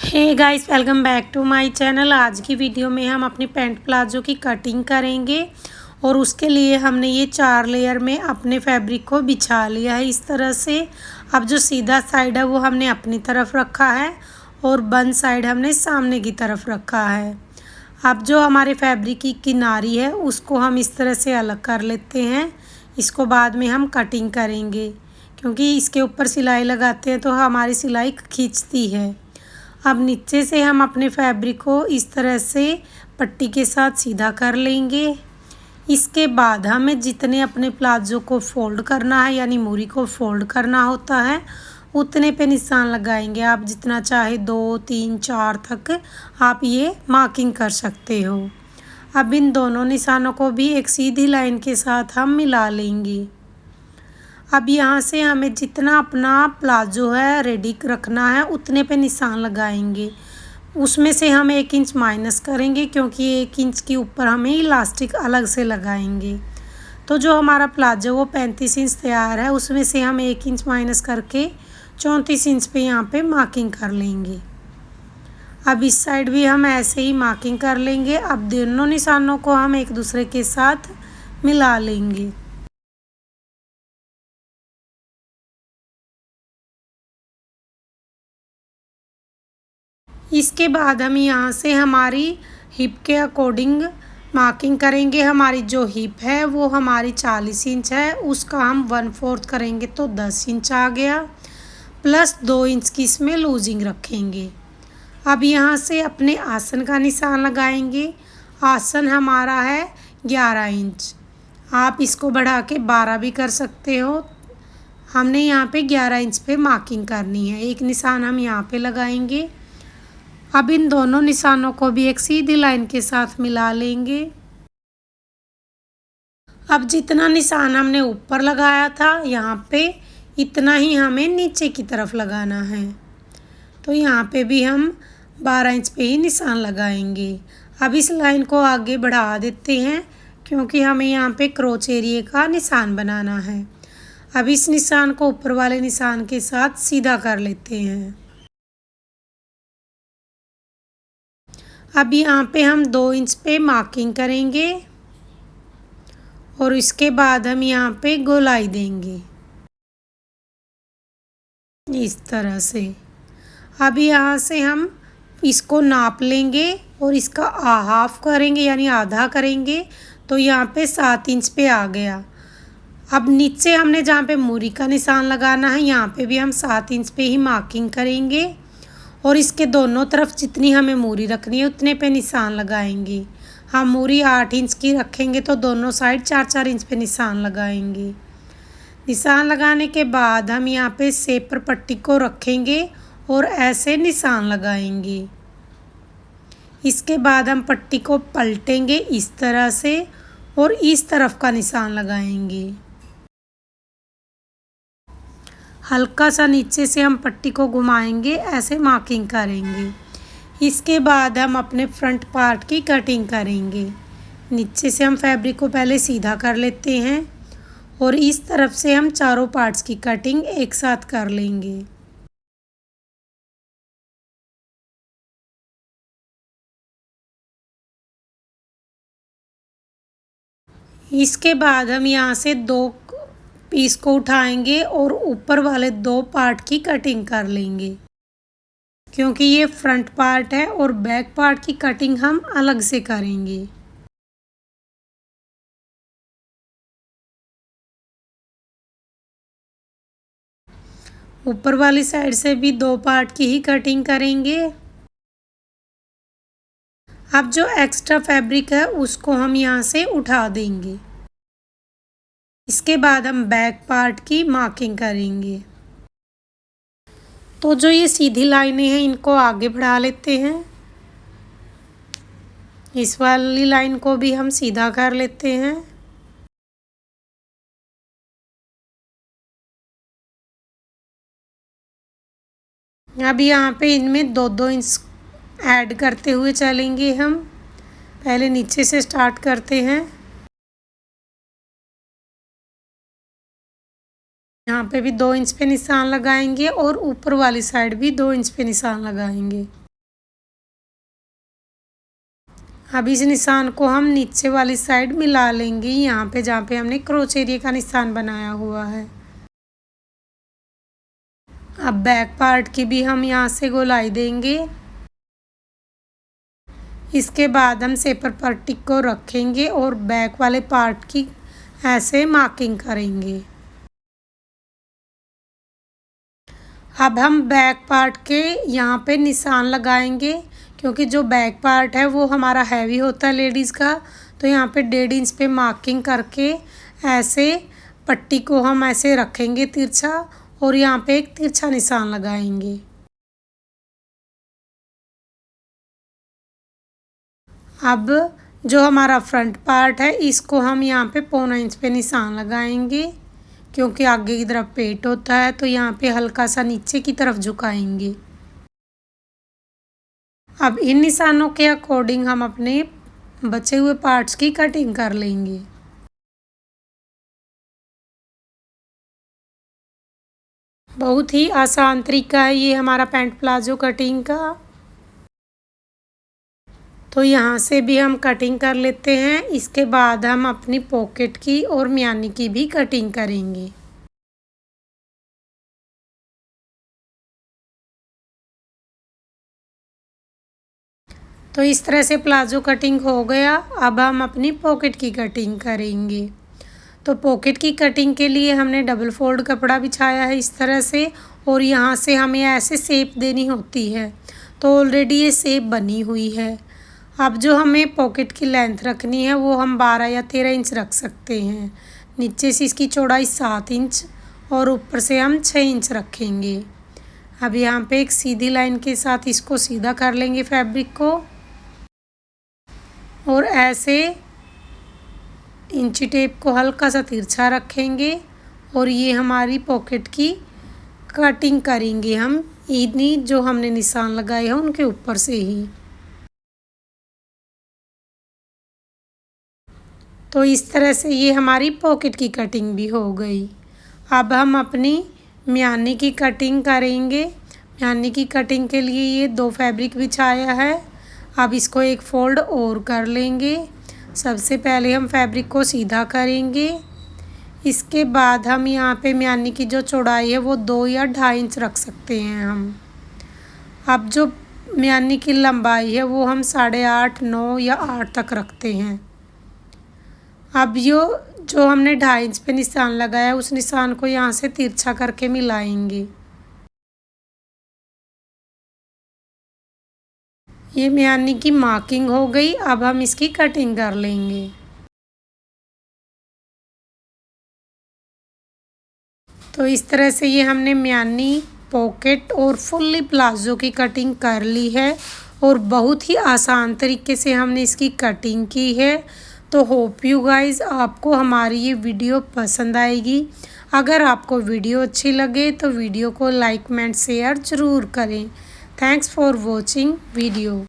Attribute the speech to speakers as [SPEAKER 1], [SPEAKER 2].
[SPEAKER 1] Hey guys, welcome back to my channel. आज की video में हम अपनी पैंट प्लाजो की कटिंग करेंगे और उसके लिए हमने ये 4 लेयर में अपने फैब्रिक को बिछा लिया है इस तरह से। अब जो सीधा साइड है वो हमने अपनी तरफ रखा है और बंद साइड हमने सामने की तरफ रखा है। अब जो हमारे फैब्रिक की किनारी है उसको हम इस तरह से अलग कर लेते हैं। इसको बाद में हम कटिंग करेंगे क्योंकि इसके ऊपर सिलाई लगाते हैं तो हमारी सिलाई खींचती है। अब नीचे से हम अपने फैब्रिक को इस तरह से पट्टी के साथ सीधा कर लेंगे। इसके बाद हमें जितने अपने प्लाजो को फ़ोल्ड करना है यानी मूरी को फ़ोल्ड करना होता है उतने पे निशान लगाएंगे। आप जितना चाहे 2, 3, 4 तक आप ये मार्किंग कर सकते हो। अब इन दोनों निशानों को भी एक सीधी लाइन के साथ हम मिला लेंगे। अब यहाँ से हमें जितना अपना प्लाजो है रेडी रखना है उतने पे निशान लगाएंगे। उसमें से हम 1 इंच माइनस करेंगे क्योंकि 1 इंच के ऊपर हमें इलास्टिक अलग से लगाएंगे। तो जो हमारा प्लाजो वो 35 इंच तैयार है उसमें से हम 1 इंच माइनस करके 34 इंच पे यहाँ पे मार्किंग कर लेंगे। अब इस साइड भी हम ऐसे ही मार्किंग कर लेंगे। अब दोनों निशानों को हम एक दूसरे के साथ मिला लेंगे। इसके बाद हम यहाँ से हमारी हिप के अकॉर्डिंग मार्किंग करेंगे। हमारी जो हिप है वो हमारी 40 इंच है, उसका हम 1/4 करेंगे तो 10 इंच आ गया, प्लस 2 इंच की इसमें लूजिंग रखेंगे। अब यहाँ से अपने आसन का निशान लगाएंगे। आसन हमारा है 11 इंच, आप इसको बढ़ा के 12 भी कर सकते हो। हमने यहाँ पे 11 इंच पे मार्किंग करनी है। एक निशान हम यहाँ पे लगाएंगे। अब इन दोनों निशानों को भी एक सीधी लाइन के साथ मिला लेंगे। अब जितना निशान हमने ऊपर लगाया था यहाँ पे इतना ही हमें नीचे की तरफ लगाना है। तो यहाँ पे भी हम 12 इंच पे ही निशान लगाएंगे। अब इस लाइन को आगे बढ़ा देते हैं क्योंकि हमें यहाँ पे क्रोच एरिया का निशान बनाना है। अब इस निशान को ऊपर वाले निशान के साथ सीधा कर लेते हैं। अब यहाँ पे हम 2 इंच पे मार्किंग करेंगे और इसके बाद हम यहाँ पे गोलाई देंगे इस तरह से। अब यहाँ से हम इसको नाप लेंगे और इसका हाफ करेंगे यानी आधा करेंगे तो यहाँ पे 7 इंच पे आ गया। अब नीचे हमने जहाँ पे मूरी का निशान लगाना है यहाँ पे भी हम 7 इंच पे ही मार्किंग करेंगे और इसके दोनों तरफ जितनी हमें मूरी रखनी है उतने पे निशान लगाएंगे। हम मूरी 8 इंच की रखेंगे तो दोनों साइड 4-4 इंच पे निशान लगाएंगे। निशान लगाने के बाद हम यहाँ पे सेपर पट्टी को रखेंगे और ऐसे निशान लगाएंगे। इसके बाद हम पट्टी को पलटेंगे इस तरह से और इस तरफ का निशान लगाएंगे। हल्का सा नीचे से हम पट्टी को घुमाएंगे, ऐसे मार्किंग करेंगे। इसके बाद हम अपने फ्रंट पार्ट की कटिंग करेंगे। नीचे से हम फैब्रिक को पहले सीधा कर लेते हैं और इस तरफ से हम चारों पार्ट्स की कटिंग एक साथ कर लेंगे। इसके बाद हम यहाँ से 2 पीस को उठाएंगे और ऊपर वाले 2 पार्ट की कटिंग कर लेंगे क्योंकि ये फ्रंट पार्ट है और बैक पार्ट की कटिंग हम अलग से करेंगे। ऊपर वाली साइड से भी 2 पार्ट की ही कटिंग करेंगे। अब जो एक्स्ट्रा फैब्रिक है उसको हम यहाँ से उठा देंगे। इसके बाद हम बैक पार्ट की मार्किंग करेंगे। तो जो ये सीधी लाइनें हैं इनको आगे बढ़ा लेते हैं। इस वाली लाइन को भी हम सीधा कर लेते हैं। अब यहाँ पे इनमें 2-2 इंच ऐड करते हुए चलेंगे हम। पहले नीचे से स्टार्ट करते हैं। यहाँ पे भी 2 इंच पे निशान लगाएंगे और ऊपर वाली साइड भी 2 इंच पे निशान लगाएंगे। अब इस निशान को हम नीचे वाली साइड मिला लेंगे, यहाँ पे जहाँ पे हमने क्रोच एरिया का निशान बनाया हुआ है। अब बैक पार्ट की भी हम यहाँ से गोलाई देंगे। इसके बाद हम सेपर पट्टी को रखेंगे और बैक वाले पार्ट की ऐसे मार्किंग करेंगे। अब हम बैक पार्ट के यहाँ पे निशान लगाएंगे, क्योंकि जो बैक पार्ट है वो हमारा हैवी होता है लेडीज़ का, तो यहाँ पे 1.5 इंच पे मार्किंग करके ऐसे पट्टी को हम ऐसे रखेंगे तिरछा, और यहाँ पे एक तिरछा निशान लगाएंगे। अब जो हमारा फ्रंट पार्ट है इसको हम यहाँ पे 1.25 इंच पे निशान लगाएंगे, क्योंकि आगे की तरफ पेट होता है, तो यहाँ पे हल्का सा नीचे की तरफ झुकाएंगे। अब इन निशानों के अकॉर्डिंग हम अपने बचे हुए पार्ट्स की कटिंग कर लेंगे। बहुत ही आसान तरीका है ये हमारा पैंट प्लाजो कटिंग का। तो यहाँ से भी हम कटिंग कर लेते हैं। इसके बाद हम अपनी पॉकेट की और म्यानी की भी कटिंग करेंगे। तो इस तरह से प्लाजो कटिंग हो गया। अब हम अपनी पॉकेट की कटिंग करेंगे। तो पॉकेट की कटिंग के लिए हमने डबल फोल्ड कपड़ा बिछाया है इस तरह से, और यहाँ से हमें ऐसे शेप देनी होती है। तो ऑलरेडी ये शेप बनी हुई है। अब जो हमें पॉकेट की लेंथ रखनी है वो हम 12 या 13 इंच रख सकते हैं। नीचे से इसकी चौड़ाई 7 इंच और ऊपर से हम 6 इंच रखेंगे। अब यहाँ पे एक सीधी लाइन के साथ इसको सीधा कर लेंगे फैब्रिक को, और ऐसे इंची टेप को हल्का सा तिरछा रखेंगे, और ये हमारी पॉकेट की कटिंग करेंगे हम इन्हीं जो हमने निशान लगाए हैं उनके ऊपर से ही। तो इस तरह से ये हमारी पॉकेट की कटिंग भी हो गई। अब हम अपनी म्यानी की कटिंग करेंगे। म्यानी की कटिंग के लिए ये 2 फैब्रिक बिछाया है। अब इसको एक फ़ोल्ड और कर लेंगे। सबसे पहले हम फैब्रिक को सीधा करेंगे। इसके बाद हम यहाँ पे म्यानी की जो चौड़ाई है वो 2 या 2.5 इंच रख सकते हैं हम। अब जो म्यानी की लंबाई है वो हम 8.5, 9 या 8 तक रखते हैं। अब जो हमने 2.5 इंच पे निशान लगाया उस निशान को यहाँ से तिरछा करके मिलाएंगे। ये म्यानी की मार्किंग हो गई। अब हम इसकी कटिंग कर लेंगे। तो इस तरह से ये हमने म्यानी, पॉकेट और फुल्ली प्लाजो की कटिंग कर ली है, और बहुत ही आसान तरीके से हमने इसकी कटिंग की है। तो होप यू गाइज़ आपको हमारी ये वीडियो पसंद आएगी। अगर आपको वीडियो अच्छी लगे तो वीडियो को लाइक एंड शेयर ज़रूर करें। Thanks for watching video.